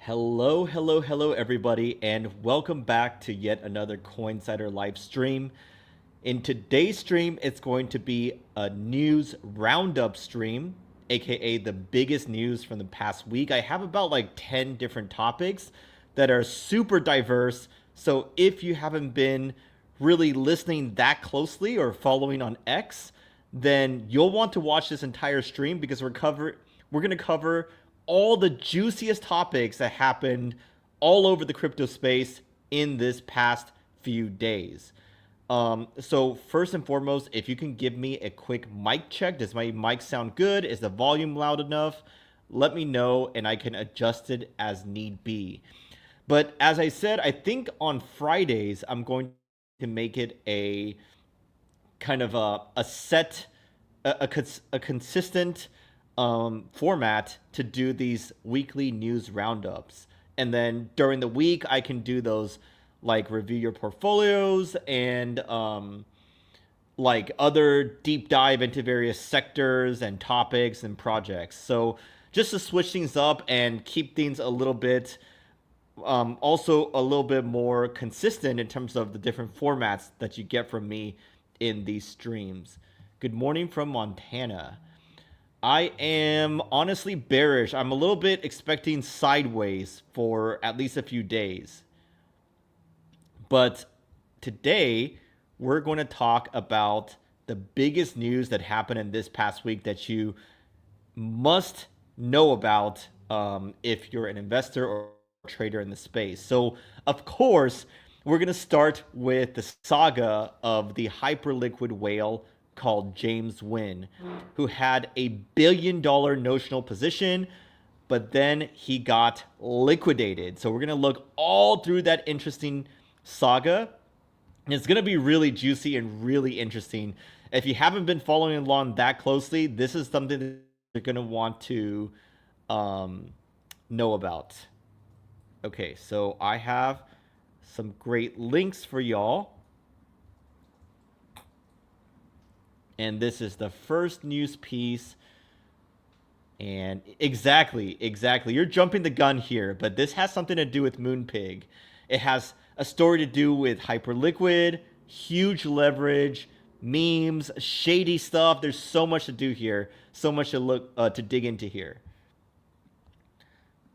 Hello, everybody, and welcome back to yet another Coinsider live stream. In today's stream, it's going to be a news roundup stream, aka the biggest news from the past week. I have about like 10 different topics that are super diverse. So if you haven't been really listening that closely or following on X, then you'll want to watch this entire stream because we're going to cover all the juiciest topics that happened all over the crypto space in this past few days. So first and foremost, if you can give me a quick mic check, does my mic sound good? Is the volume loud enough? Let me know and I can adjust it as need be. But as I said, I think on Fridays, I'm going to make it a kind of a set, a consistent format to do these weekly news roundups. And then during the week, I can do those like review your portfolios and like other deep dive into various sectors and topics and projects. So just to switch things up and keep things a little bit also a little bit more consistent in terms of the different formats that you get from me in these streams. Good morning from Montana. I am honestly bearish. I'm a little bit expecting sideways for at least a few days. But today, we're going to talk about the biggest news that happened in this past week that you must know about if you're an investor or trader in the space. So, of course, we're going to start with the saga of the Hyperliquid whale called James Wynn, who had $1 billion notional position, but then he got liquidated. So we're going to look all through that interesting saga. And it's going to be really juicy and really interesting. If you haven't been following along that closely, this is something that you're going to want to know about. Okay, so I have some great links for y'all. And this is the first news piece. And exactly. You're jumping the gun here, but this has something to do with Moonpig. It has a story to do with Hyperliquid, huge leverage, memes, shady stuff. There's so much to do here, so much to dig into here.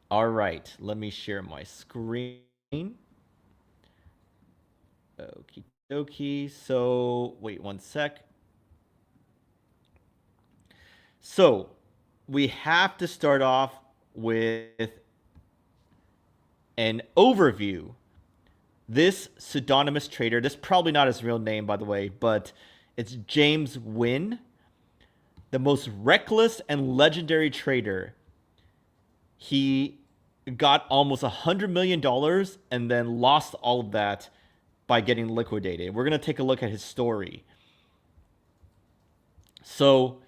All right, let me share my screen. Okie dokie. So wait one sec. So we have to start off with an overview. This pseudonymous trader, this is probably not his real name, by the way, but it's James Wynn, the most reckless and legendary trader. He got almost $100 million and then lost all of that by getting liquidated. We're going to take a look at his story. So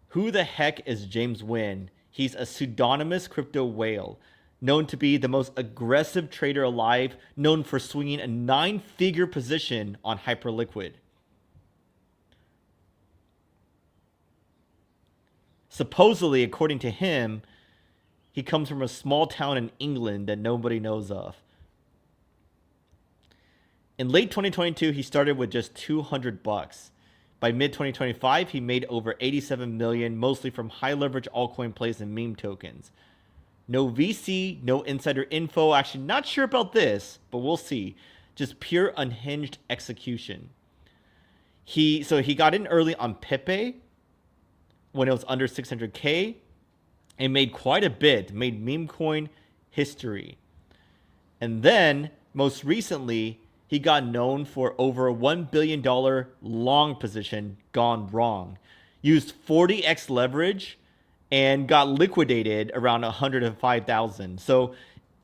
who the heck is James Wynn? He's a pseudonymous crypto whale, known to be the most aggressive trader alive, known for swinging a 9-figure position on Hyperliquid. Supposedly, according to him, he comes from a small town in England that nobody knows of. In late 2022, he started with just $200. By mid-2025, he made over $87 million, mostly from high-leverage altcoin plays and meme tokens. No VC, no insider info. Actually, not sure about this, but we'll see. Just pure unhinged execution. He got in early on Pepe when it was under 600K and made quite a bit, made meme coin history. And then, most recently, he got known for over a $1 billion long position gone wrong. Used 40x leverage and got liquidated around 105,000. So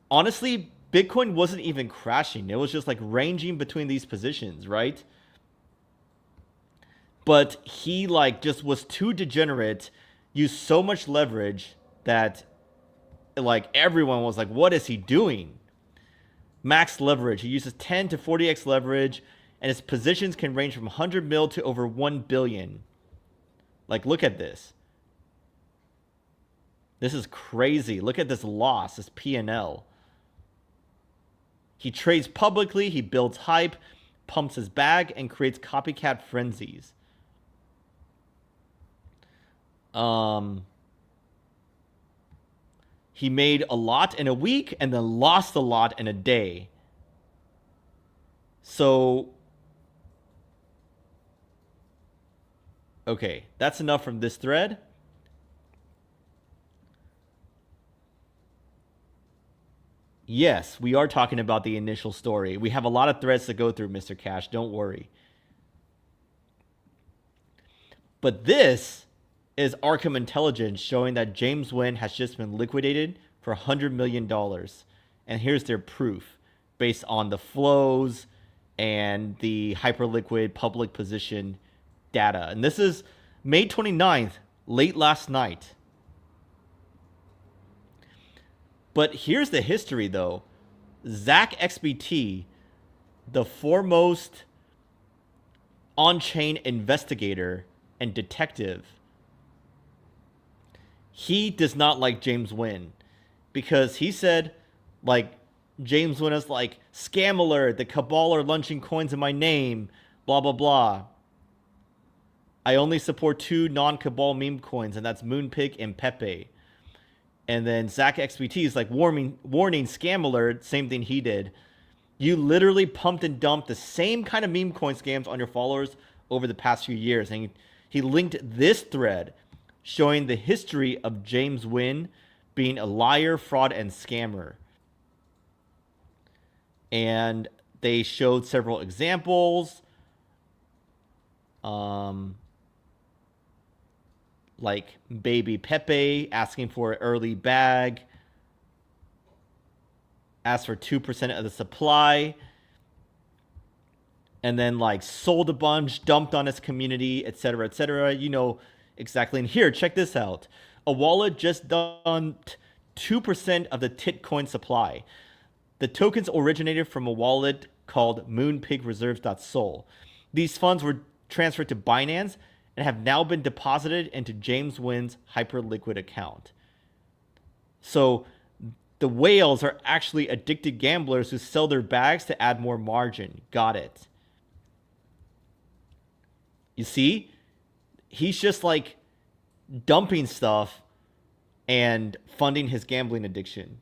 honestly, Bitcoin wasn't even crashing. It was just like ranging between these positions, right? But he like just was too degenerate, used so much leverage that like everyone was like, what is he doing? Max leverage. He uses 10 to 40x leverage, and his positions can range from 100 mil to over 1 billion. Like, look at this. This is crazy. Look at this loss, this P&L. He trades publicly, he builds hype, pumps his bag, and creates copycat frenzies. He made a lot in a week and then lost a lot in a day. So, okay, that's enough from this thread. Yes, we are talking about the initial story. We have a lot of threads to go through, Mr. Cash. Don't worry. But this is Arkham Intelligence showing that James Wynn has just been liquidated for $100 million. And here's their proof based on the flows and the Hyperliquid public position data. And this is May 29th, late last night. But here's the history, though. Zach XBT, the foremost on-chain investigator and detective, he does not like James Wynn because he said, like, James Wynn is like, scam alert, the cabal are launching coins in my name, blah, blah, blah. I only support 2 non-cabal meme coins, and that's Moonpig and Pepe. And then Zach XBT is like, warning, scam alert, same thing he did. You literally pumped and dumped the same kind of meme coin scams on your followers over the past few years. And he linked this thread showing the history of James Wynn being a liar, fraud, and scammer. And they showed several examples. Like Baby Pepe asking for an early bag, asked for 2% of the supply, and then like sold a bunch, dumped on his community, etc., etc. You know exactly. And here, check this out. A wallet just dumped 2% of the Titcoin supply. The tokens originated from a wallet called moonpigreserves.sol. These funds were transferred to Binance and have now been deposited into James Wynn's Hyperliquid account. So the whales are actually addicted gamblers who sell their bags to add more margin. Got it. You see? He's just like dumping stuff and funding his gambling addiction.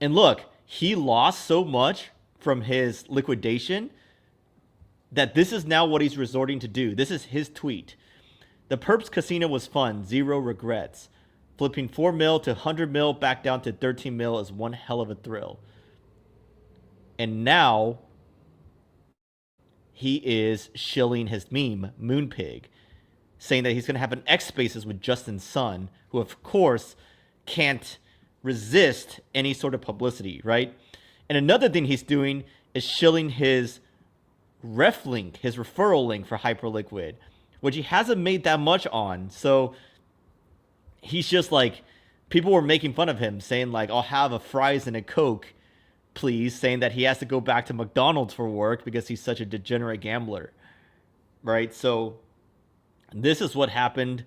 And look, he lost so much from his liquidation that this is now what he's resorting to do. This is his tweet. The Perps Casino was fun, 0 regrets. Flipping 4 mil to 100 mil back down to 13 mil is one hell of a thrill. And now he is shilling his meme, Moonpig, saying that he's going to have an X Spaces with Justin Sun, who of course can't resist any sort of publicity, right? And another thing he's doing is shilling his ref link, his referral link for Hyperliquid, which he hasn't made that much on. So he's just like, people were making fun of him, saying like, I'll have a fries and a Coke, please, saying that he has to go back to McDonald's for work because he's such a degenerate gambler, right? So this is what happened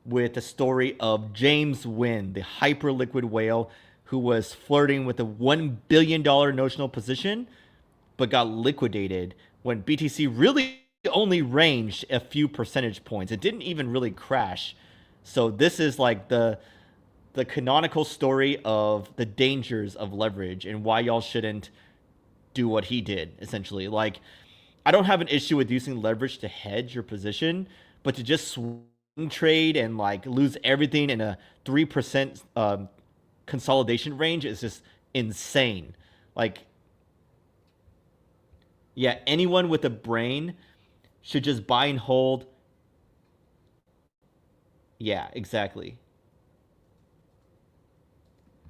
with the story of James Wynn, the Hyperliquid whale who was flirting with a $1 billion notional position, but got liquidated when BTC really only ranged a few percentage points. It didn't even really crash. So this is like the canonical story of the dangers of leverage and why y'all shouldn't do what he did, essentially. Like, I don't have an issue with using leverage to hedge your position, but to just swing trade and like lose everything in a 3% consolidation range is just insane. Like, yeah, anyone with a brain should just buy and hold. Yeah, exactly.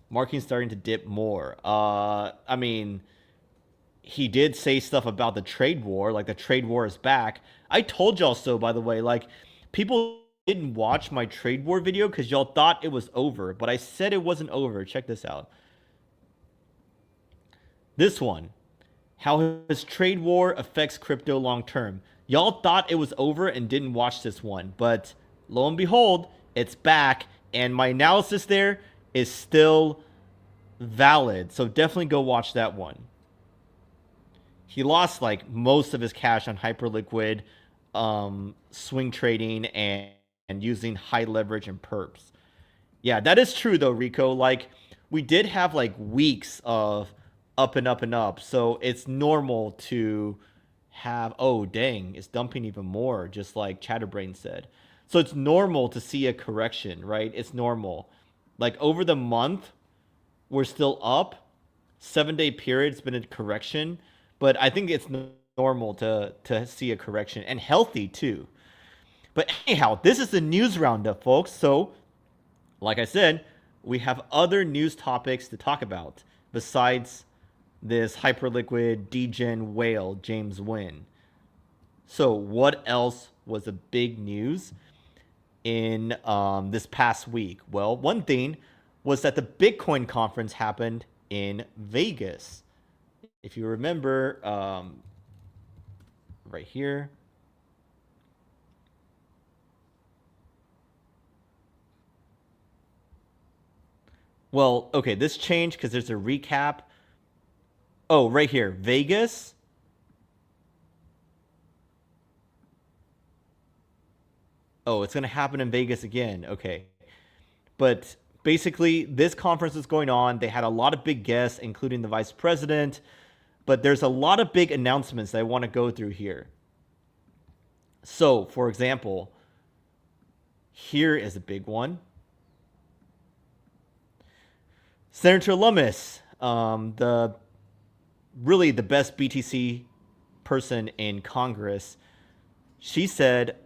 Marking's starting to dip more. I mean, he did say stuff about the trade war, like the trade war is back. I told y'all so, by the way. Like, people didn't watch my trade war video because y'all thought it was over, but I said it wasn't over. Check this out. This one. How his trade war affects crypto long term. Y'all thought it was over and didn't watch this one, but lo and behold, It's back, and my analysis there is still valid. So definitely go watch that one. He lost like most of his cash on Hyperliquid, swing trading, and using high leverage and perps. Yeah, that is true though, Rico. Like we did have like weeks of up and up and up, so it's normal to have, oh dang, it's dumping even more, just like Chatterbrain said. So it's normal to see a correction, right? It's normal. Like over the month, we're still up. 7-day period, it's been a correction, but I think it's normal to see a correction and healthy too. But anyhow, this is the news roundup, folks. So, like I said, we have other news topics to talk about besides this Hyperliquid degen whale, James Wynn. So, what else was the big news in this past week? Well, one thing was that the Bitcoin conference happened in Vegas. If you remember, right here. Well, okay, this changed because there's a recap. Oh, right here, Vegas. Oh, it's going to happen in Vegas again. Okay. But basically, this conference is going on. They had a lot of big guests, including the vice president. But there's a lot of big announcements that I want to go through here. So, for example, here is a big one. Senator Lummis, the really the best BTC person in Congress, she said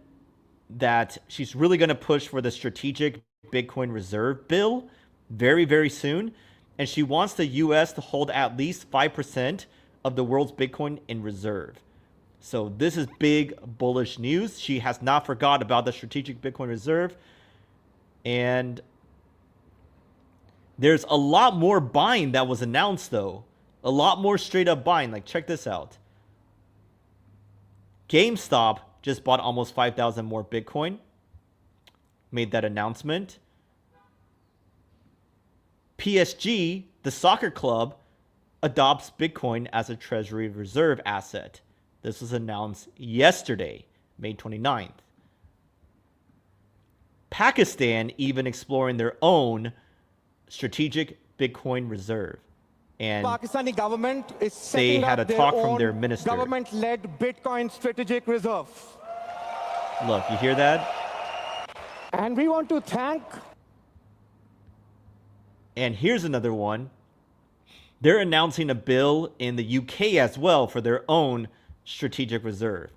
that she's really going to push for the strategic Bitcoin reserve bill very, very soon. And she wants the US to hold at least 5% of the world's Bitcoin in reserve. So this is big bullish news. She has not forgot about the strategic Bitcoin reserve. And there's a lot more buying that was announced, though. A lot more straight up buying. Like, check this out. GameStop just bought almost 5,000 more Bitcoin. Made that announcement. PSG, the soccer club, adopts Bitcoin as a treasury reserve asset. This was announced yesterday, May 29th. Pakistan even exploring their own strategic Bitcoin reserve. And Pakistani government is they setting had a up their talk from own their minister. Government-led Bitcoin strategic reserve. Look, you hear that? And we want to thank... And here's another one. They're announcing a bill in the UK as well for their own strategic reserve.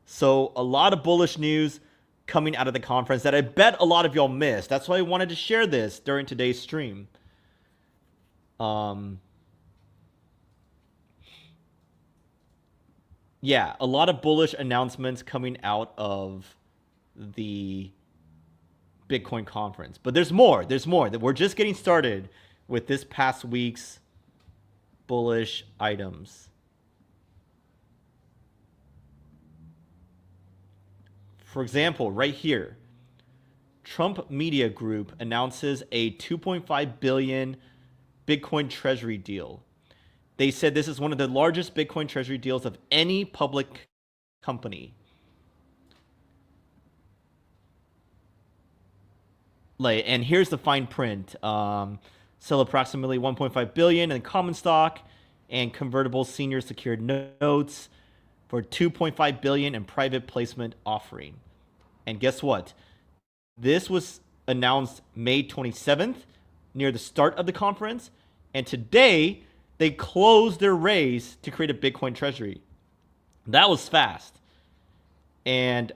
So a lot of bullish news coming out of the conference that I bet a lot of y'all missed. That's why I wanted to share this during today's stream. Yeah, a lot of bullish announcements coming out of the Bitcoin conference. But there's more. There's more. We're just getting started with this past week's bullish items. For example, right here, Trump Media Group announces a 2.5 billion Bitcoin treasury deal. They said this is one of the largest Bitcoin treasury deals of any public company. And here's the fine print. Sell approximately 1.5 billion in common stock and convertible senior secured notes for 2.5 billion in private placement offering. And guess what? This was announced May 27th, near the start of the conference, and today they closed their raise to create a Bitcoin treasury. That was fast. And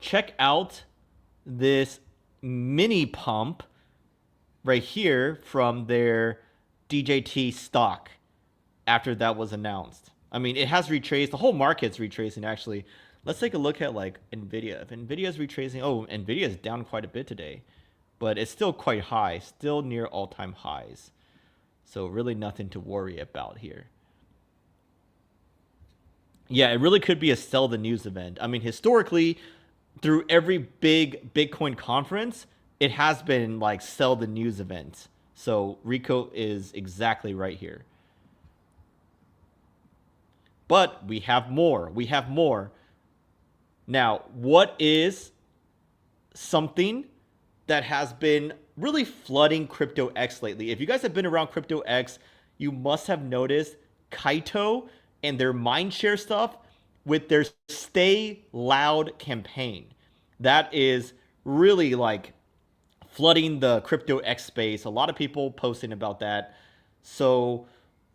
check out this mini pump right here from their DJT stock after that was announced. I mean, it has retraced. The whole market's retracing, actually. Let's take a look at, like, NVIDIA. If NVIDIA's retracing... Oh, NVIDIA is down quite a bit today. But it's still quite high. Still near all-time highs. So really nothing to worry about here. Yeah, it really could be a sell the news event. I mean, historically, through every big Bitcoin conference, it has been like sell the news event. So Rico is exactly right here. But we have more. We have more. Now, what is something that has been really flooding CryptoX lately? If you guys have been around CryptoX, you must have noticed Kaito and their mindshare stuff with their Stay Loud campaign. That is really like flooding the CryptoX space. A lot of people posting about that. So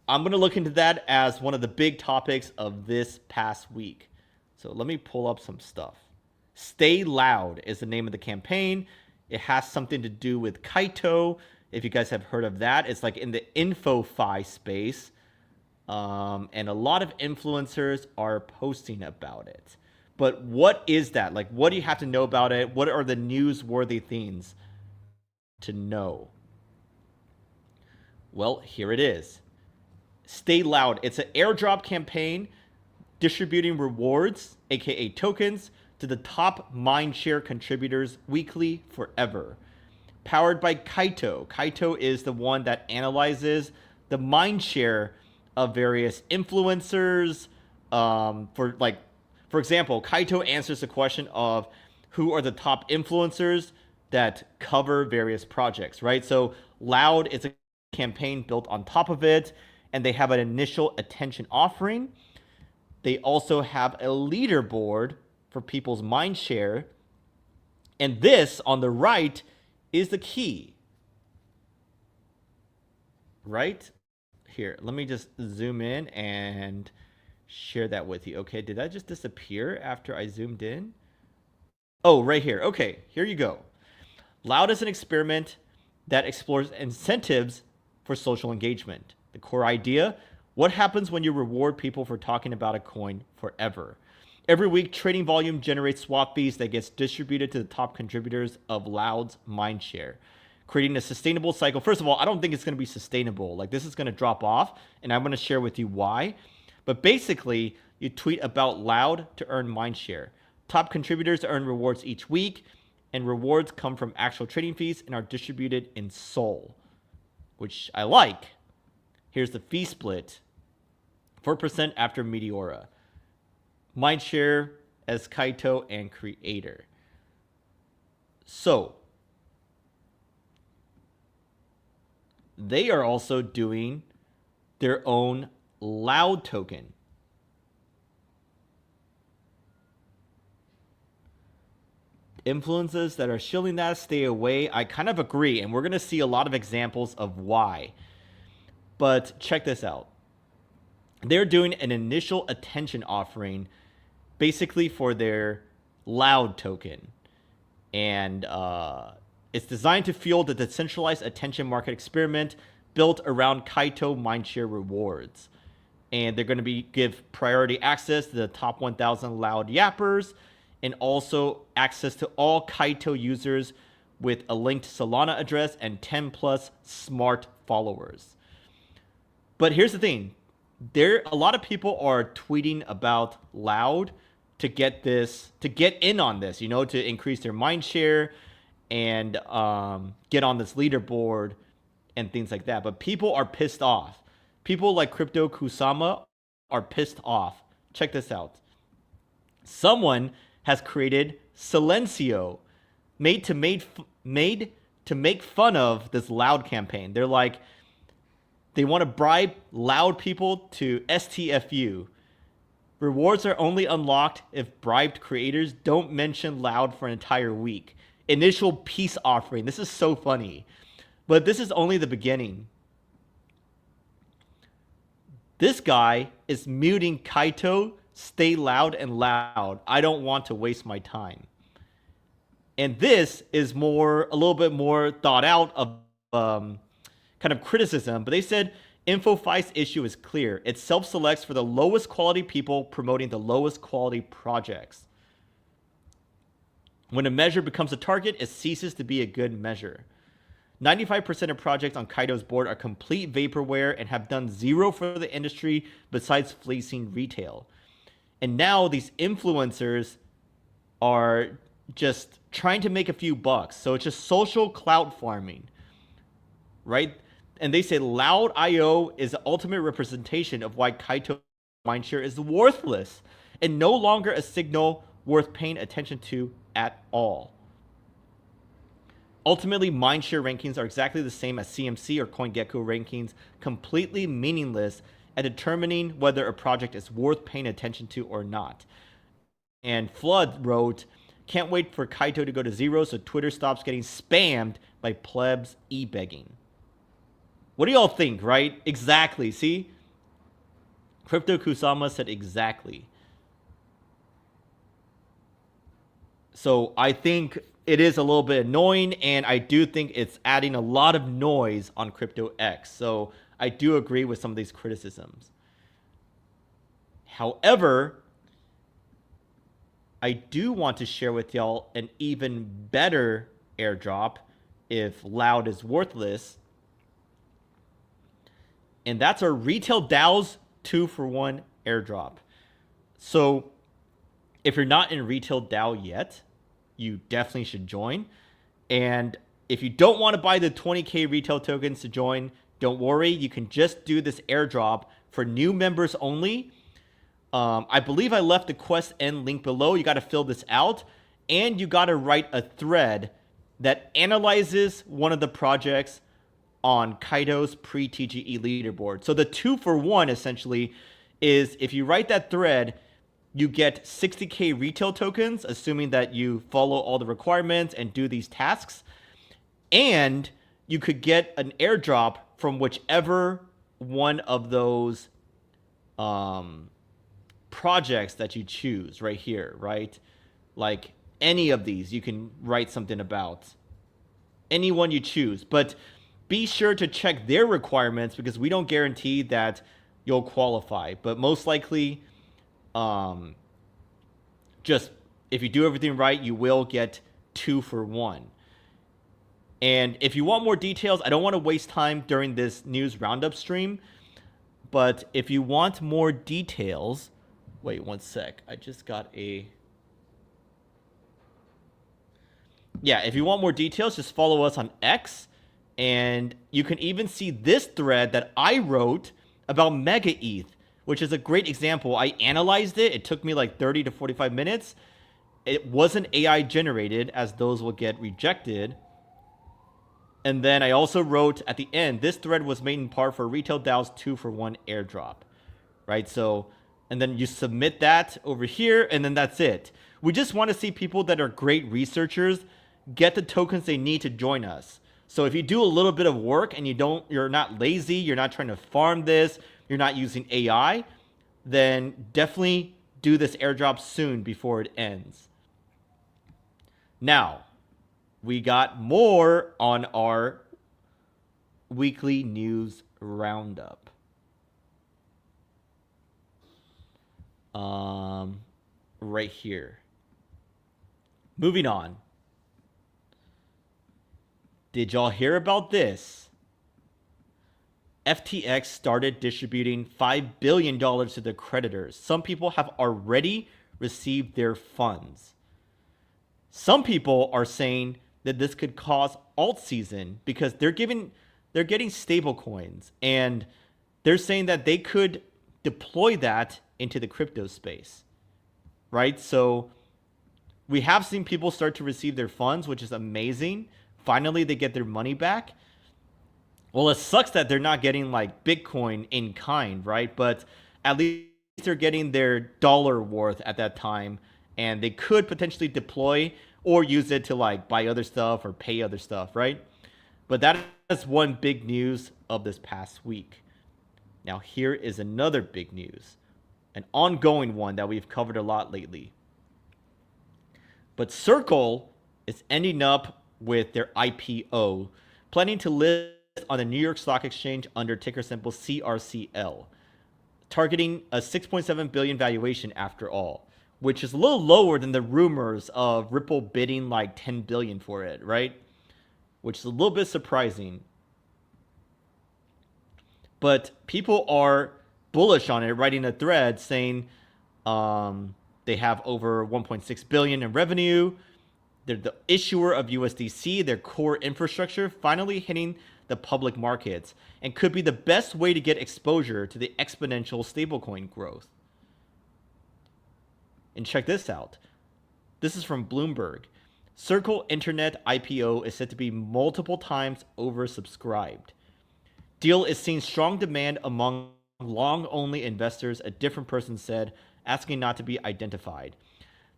I'm going to look into that as one of the big topics of this past week. So let me pull up some stuff. Stay Loud is the name of the campaign. It has something to do with Kaito. If you guys have heard of that, it's like in the InfoFi space. And a lot of influencers are posting about it. But what is that? Like, what do you have to know about it? What are the newsworthy things to know? Well, here it is. Stay Loud. It's an airdrop campaign distributing rewards, aka tokens, to the top mindshare contributors weekly forever. Powered by Kaito. Kaito is the one that analyzes the mindshare of various influencers. For example, Kaito answers the question of who are the top influencers that cover various projects, right? So Loud is a campaign built on top of it, and they have an initial attention offering. They also have a leaderboard for people's mind share. And this on the right is the key. Right? Here, let me just zoom in and share that with you. Okay, did that just disappear after I zoomed in? Oh, right here. Okay, here you go. Loud is an experiment that explores incentives for social engagement. The core idea: what happens when you reward people for talking about a coin forever? Every week, trading volume generates swap fees that gets distributed to the top contributors of Loud's mindshare, creating a sustainable cycle. First of all, I don't think it's going to be sustainable. Like, this is going to drop off, and I'm going to share with you why. But basically, you tweet about Loud to earn mindshare. Top contributors earn rewards each week, and rewards come from actual trading fees and are distributed in Sol, which I like. Here's the fee split. 4% after Meteora. Mindshare as Kaito and Creator. So, they are also doing their own Loud token. Influences that are shilling that, stay away. I kind of agree, and we're going to see a lot of examples of why. But check this out. They're doing an initial attention offering basically for their Loud token. And it's designed to fuel the decentralized attention market experiment built around Kaito mindshare rewards. And they're going to give priority access to the top 1,000 Loud yappers, and also access to all Kaito users with a linked Solana address and 10 plus smart followers. But here's the thing. A lot of people are tweeting about Loud to get in on this, to increase their mind share and get on this leaderboard and things like that. But people are pissed off. People like Crypto Kusama are pissed off. Check this out. Someone has created Silencio, made to make fun of this Loud campaign. They're like, they want to bribe Loud people to STFU. Rewards are only unlocked if bribed creators don't mention Loud for an entire week. Initial peace offering. This is so funny. But this is only the beginning. This guy is muting Kaito, Stay Loud, and Loud. I don't want to waste my time. And this is a little bit more thought out of kind of criticism. But they said InfoFi's issue is clear. It self-selects for the lowest quality people promoting the lowest quality projects. When a measure becomes a target, it ceases to be a good measure. 95% of projects on Kaito's board are complete vaporware and have done zero for the industry besides fleecing retail. And now these influencers are just trying to make a few bucks. So it's just social cloud farming, right? And they say Loud IO is the ultimate representation of why Kaito mindshare is worthless and no longer a signal worth paying attention to at all. Ultimately, mindshare rankings are exactly the same as CMC or CoinGecko rankings, completely meaningless at determining whether a project is worth paying attention to or not. And Flood wrote, can't wait for Kaito to go to zero so Twitter stops getting spammed by plebs e-begging. What do y'all think, right? Exactly. See? Crypto Kusama said exactly. So I think it is a little bit annoying, and I do think it's adding a lot of noise on Crypto X. So I do agree with some of these criticisms. However, I do want to share with y'all an even better airdrop if Loud is worthless. And that's our retail DAOs 2-for-1 airdrop. So if you're not in retail DAO yet, you definitely should join. And if you don't want to buy the 20K retail tokens to join, don't worry. You can just do this airdrop for new members only. I believe I left the quest end link below. You got to fill this out. And you got to write a thread that analyzes one of the projects on Kaito's pre-TGE leaderboard. So the 2-for-1 essentially is if you write that thread, you get 60K retail tokens, assuming that you follow all the requirements and do these tasks. And you could get an airdrop from whichever one of those projects that you choose right here, right? Like any of these you can write something about. Anyone you choose. But be sure to check their requirements because we don't guarantee that you'll qualify. But most likely, just if you do everything right, you will get 2-for-1. And if you want more details, I don't want to waste time during this news roundup stream. But if you want more details, wait one sec. I just got a... Yeah, if you want more details, just follow us on X. And you can even see this thread that I wrote about Mega ETH, which is a great example. I analyzed it. It took me like 30 to 45 minutes. It wasn't AI generated, as those will get rejected. And then I also wrote at the end, this thread was made in part for Retail DAO's 2-for-1 airdrop, right? So, and then you submit that over here, and then that's it. We just want to see people that are great researchers get the tokens they need to join us. So if you do a little bit of work and you're not lazy, you're not trying to farm this, you're not using AI, then definitely do this airdrop soon before it ends. Now, we got more on our weekly news roundup. Right here. Moving on. Did y'all hear about this? FTX started distributing $5 billion to the creditors. Some people have already received their funds. Some people are saying that this could cause alt season because they're getting stable coins, and they're saying that they could deploy that into the crypto space, right? So we have seen people start to receive their funds, which is amazing. Finally, they get their money back. Well, it sucks that they're not getting like Bitcoin in kind, right? But at least they're getting their dollar worth at that time, and they could potentially deploy or use it to like buy other stuff or pay other stuff, right? But that is one big news of this past week. Now, here is another big news, an ongoing one that we've covered a lot lately. But Circle is ending up with their IPO, planning to list on the New York Stock Exchange under ticker symbol CRCL, targeting a 6.7 billion valuation after all, which is a little lower than the rumors of Ripple bidding like 10 billion for it, right? Which is a little bit surprising. But people are bullish on it, writing a thread saying they have over 1.6 billion in revenue, They're the issuer of USDC, their core infrastructure finally hitting the public markets, and could be the best way to get exposure to the exponential stablecoin growth. And check this out. This is from Bloomberg. Circle Internet IPO is said to be multiple times oversubscribed. Deal is seeing strong demand among long-only investors, a different person said, asking not to be identified.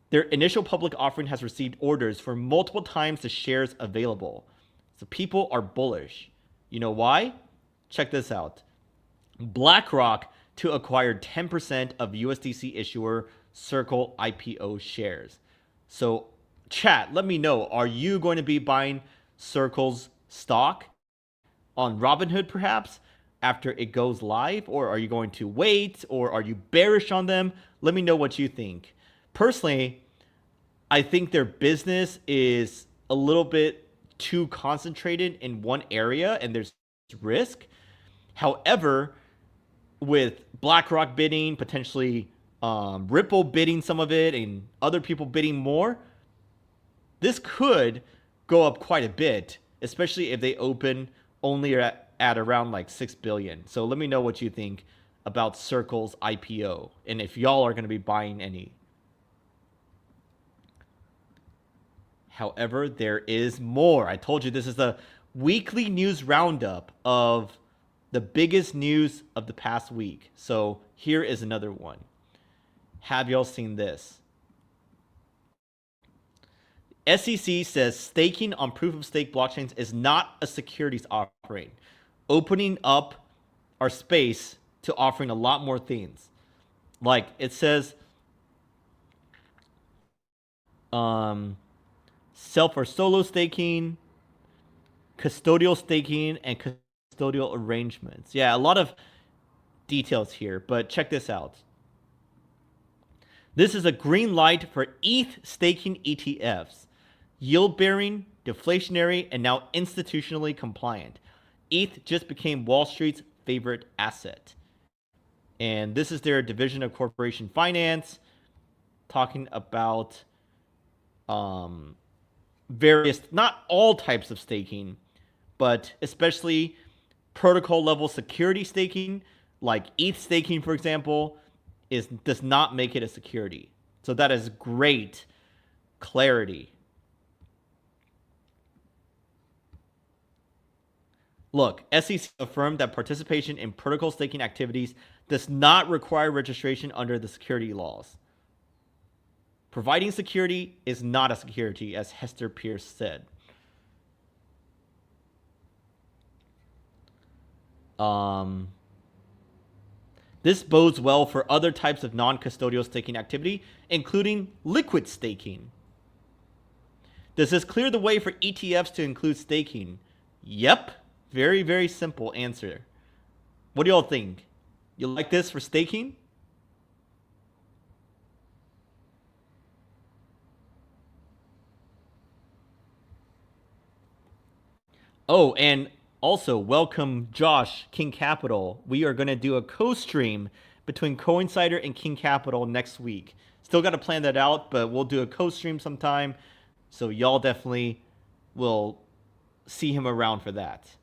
Their initial public offering has received orders for multiple times the shares available. So people are bullish. You know why? Check this out. BlackRock to acquire 10% of USDC issuer Circle IPO shares. So chat, let me know. Are you going to be buying Circle's stock on Robinhood perhaps after it goes live? Or are you going to wait? Or are you bearish on them? Let me know what you think. Personally, I think their business is a little bit too concentrated in one area and there's risk. However, with BlackRock bidding, potentially Ripple bidding some of it and other people bidding more, this could go up quite a bit, especially if they open only at around like 6 billion. So let me know what you think about Circle's IPO and if y'all are going to be buying any. However, there is more. I told you this is the weekly news roundup of the biggest news of the past week. So here is another one. Have y'all seen this? SEC says staking on proof of stake blockchains is not a securities offering, opening up our space to offering a lot more things. Like it says, self or solo staking, custodial staking, and custodial arrangements. Yeah, a lot of details here, but check this out. This is a green light for ETH staking ETFs. Yield-bearing, deflationary, and now institutionally compliant. ETH just became Wall Street's favorite asset. And this is their division of corporation finance, talking about various, not all types of staking, but especially protocol level security staking, like ETH staking, for example, does not make it a security. So that is great clarity. Look, SEC affirmed that participation in protocol staking activities does not require registration under the security laws. Providing security is not a security, as Hester Pierce said. This bodes well for other types of non-custodial staking activity, including liquid staking. Does this clear the way for ETFs to include staking? Yep. Very, very simple answer. What do y'all think? You like this for staking? Oh, and also welcome Josh, King Capital. We are going to do a co-stream between Coincider and King Capital next week. Still got to plan that out, but we'll do a co-stream sometime. So y'all definitely will see him around for that.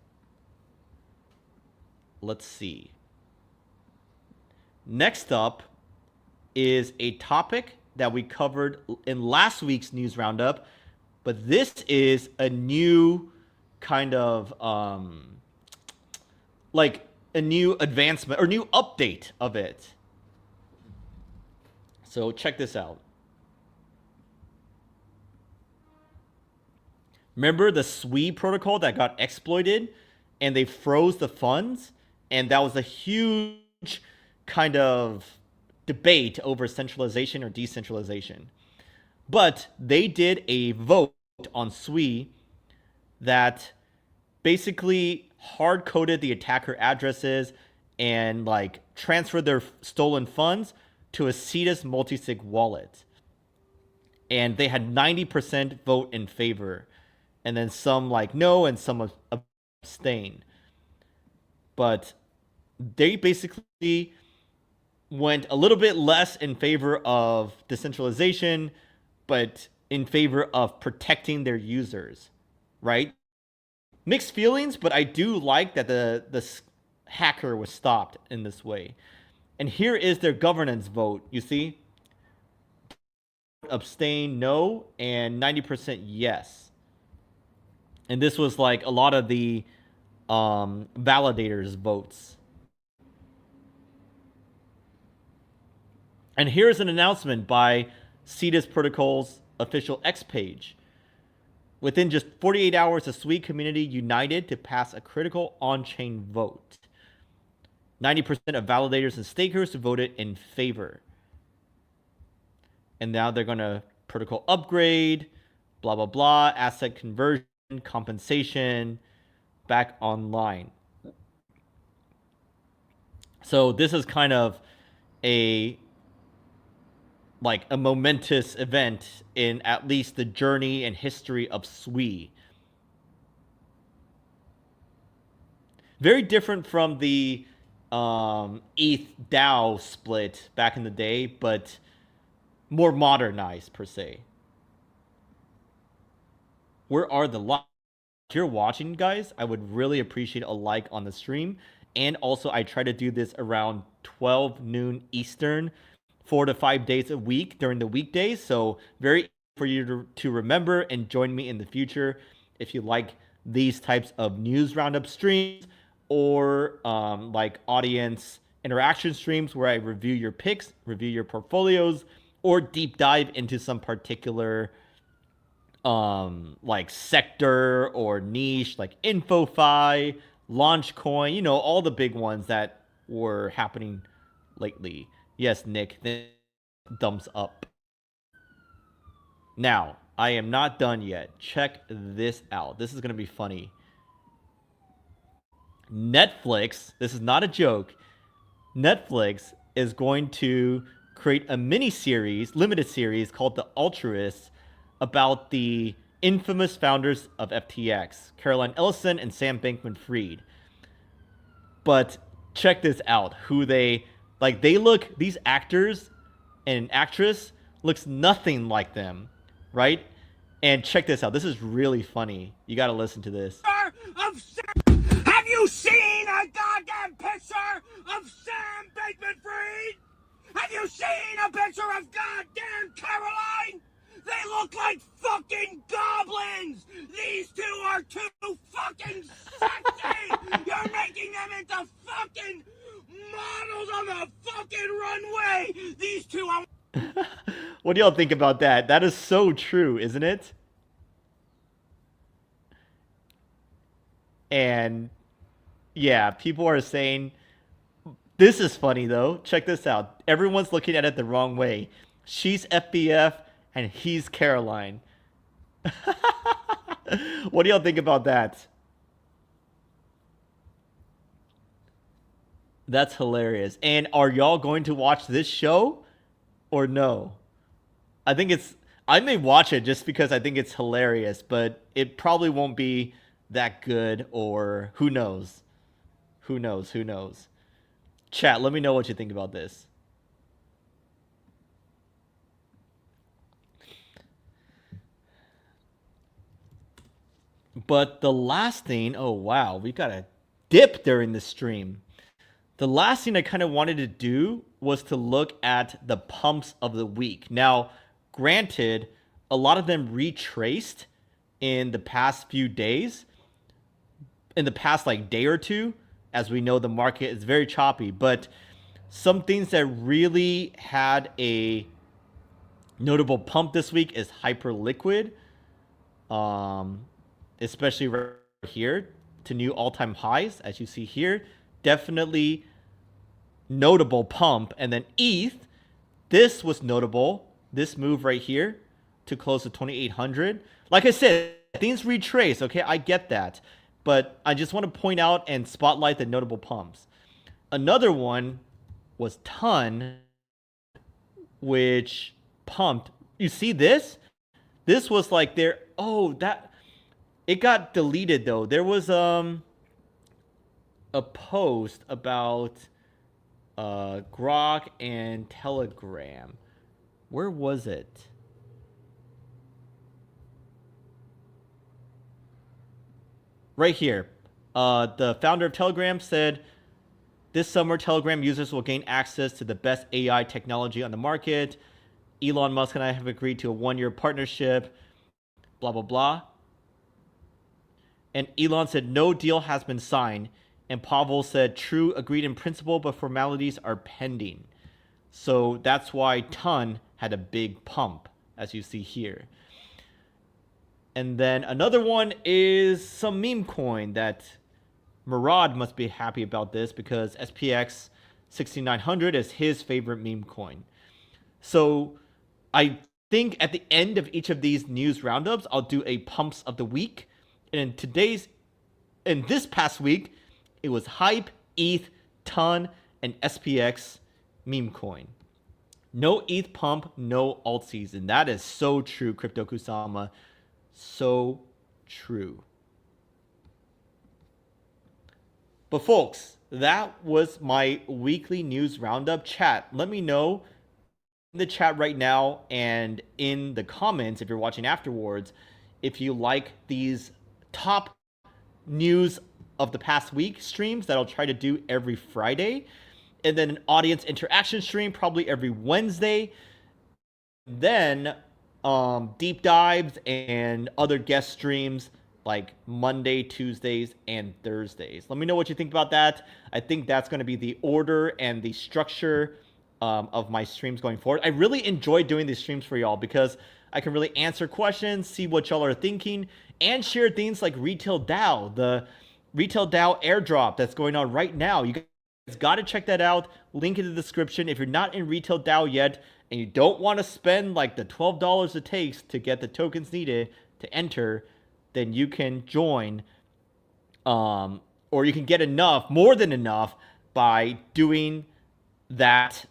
Let's see. Next up is a topic that we covered in last week's news roundup, but this is a new kind of like a new advancement or new update of it. So check this out. Remember the SWI protocol that got exploited and they froze the funds? And that was a huge kind of debate over centralization or decentralization. But they did a vote on SWI that basically hard-coded the attacker addresses and like transferred their stolen funds to a Cetus multisig wallet. And they had 90% vote in favor. And then some like no and some abstain. But they basically went a little bit less in favor of decentralization, but in favor of protecting their users, right? Mixed feelings, but I do like that the hacker was stopped in this way. And here is their governance vote. You see, abstain no and 90% yes. And this was like a lot of the validators votes. And here's an announcement by Cetus Protocol's official X page. Within just 48 hours, the Sui community united to pass a critical on-chain vote. 90% of validators and stakers voted in favor. And now they're going to protocol upgrade, blah, blah, blah, asset conversion, compensation, back online. So this is kind of a momentous event in at least the journey and history of Sui. Very different from the ETH DAO split back in the day, but more modernized per se. Where are the likes? If you're watching, guys, I would really appreciate a like on the stream. And also, I try to do this around 12 noon Eastern, 4 to 5 days a week during the weekdays. So very easy for you to remember and join me in the future if you like these types of news roundup streams or like audience interaction streams where I review your picks, review your portfolios, or deep dive into some particular like sector or niche, like InfoFi, Launchcoin, you know, all the big ones that were happening lately. Yes, Nick, thumbs up. Now, I am not done yet. Check this out. This is going to be funny. Netflix, this is not a joke. Netflix is going to create a mini series, limited series called The Altruists about the infamous founders of FTX, Caroline Ellison and Sam Bankman-Fried. But check this out. These actors and actress looks nothing like them, right? And check this out. This is really funny. You got to listen to this. Have you seen a goddamn picture of Sam Bankman-Fried? Have you seen a picture of goddamn Caroline? They look like fucking goblins! These two are too fucking sexy! You're making them into fucking models on the fucking runway! These two are... What do y'all think about that? That is so true, isn't it? And yeah, people are saying, this is funny though. Check this out. Everyone's looking at it the wrong way. She's FBF and he's Caroline. What do y'all think about that? That's hilarious. And are y'all going to watch this show or no? I may watch it just because I think it's hilarious, but it probably won't be that good, or who knows? Who knows? Who knows? Chat, let me know what you think about this. But the last thing, oh wow, we got a dip during the stream. The last thing I kind of wanted to do was to look at the pumps of the week. Now, granted, a lot of them retraced in the past few days, in the past like day or two. As we know, the market is very choppy, but some things that really had a notable pump this week is Hyperliquid, especially right here to new all-time highs, as you see here. Definitely notable pump. And then ETH, this was notable. This move right here to close to 2,800. Like I said, things retrace. Okay, I get that. But I just want to point out and spotlight the notable pumps. Another one was Ton, which pumped. You see this? This was like their... Oh, that... It got deleted, though. There was a post about Grok and Telegram. Where was it? right here. The founder of Telegram said, this summer, Telegram users will gain access to the best AI technology on the market. Elon Musk and I have agreed to a 1-year partnership, blah, blah, blah. And Elon said no deal has been signed. And Pavel said true, agreed in principle, but formalities are pending. So that's why Ton had a big pump, as you see here. And then another one is some meme coin that Murad must be happy about this because SPX 6900 is his favorite meme coin. So I think at the end of each of these news roundups, I'll do a pumps of the week. And in this past week, it was Hype, ETH, Ton, and SPX meme coin. No ETH pump, no alt season. That is so true, Crypto Kusama. So true. But folks, that was my weekly news roundup. Chat, let me know in the chat right now and in the comments if you're watching afterwards if you like these top news of the past week streams that I'll try to do every Friday, and then an audience interaction stream probably every Wednesday, then deep dives and other guest streams like Monday, Tuesdays, and Thursdays. Let me know what you think about that. I think that's going to be the order and the structure of my streams going forward. I really enjoy doing these streams for y'all because I can really answer questions, see what y'all are thinking, and share things like Retail DAO, the Retail DAO airdrop that's going on right now. You guys got to check that out. Link in the description. If you're not in Retail DAO yet and you don't want to spend like the $12 it takes to get the tokens needed to enter, then you can join, or you can get enough, more than enough, by doing that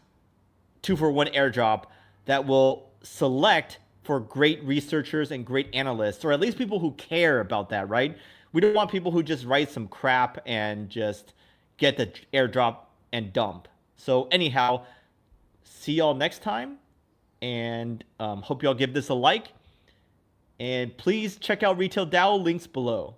2-for-1 airdrop that will select for great researchers and great analysts, or at least people who care about that, right? We don't want people who just write some crap and just get the airdrop and dump. So anyhow, see y'all next time, and hope y'all give this a like. And please check out Retail DAO, links below.